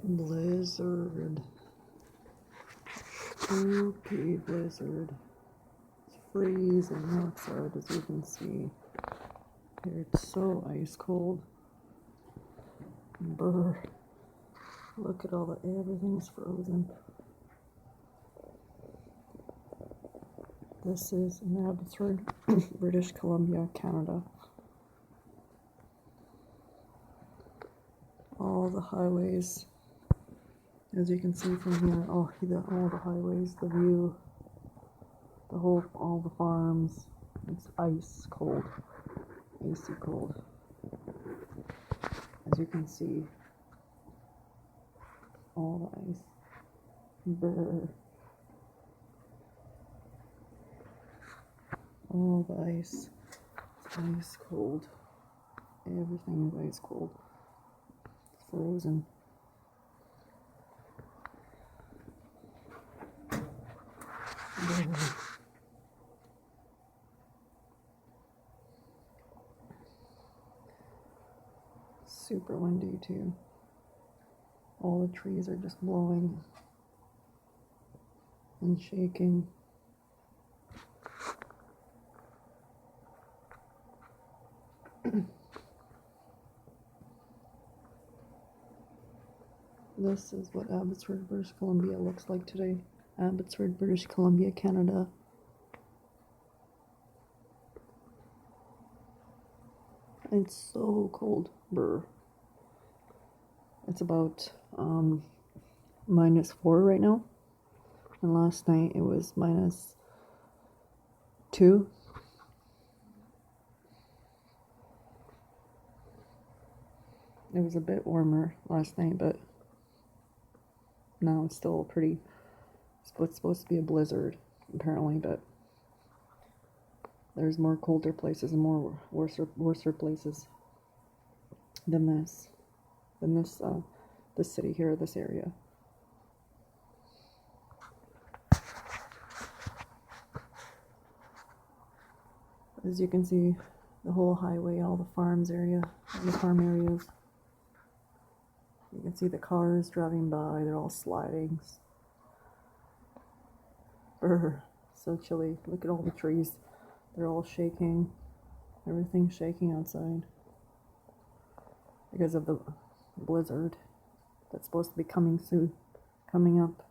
Blizzard. Spooky blizzard. It's freezing outside, as you can see. Here it's so ice cold. Brr. Look at all everything's frozen. This is in Abbotsford, British Columbia, Canada. All the highways, as you can see from here, all the highways, the view, all the farms. It's ice cold, icy cold. As you can see, all the ice. Brr. All the ice. It's ice cold. Everything is ice cold. It's frozen. Brr. Super windy too. All the trees are just blowing and shaking. This is what Abbotsford, British Columbia looks like today. Abbotsford, British Columbia, Canada. It's so cold. Brr. It's about -4 right now. And last night it was -2. It was a bit warmer last night, but now it's still pretty. It's supposed to be a blizzard, apparently, but there's more colder places and more worser places than this city here, this area. As you can see, the whole highway, all the farms area, all the farm areas. You can see the cars driving by, they're all sliding. Brr, so chilly. Look at all the trees. They're all shaking. Everything's shaking outside because of the blizzard that's supposed to be coming soon, coming up.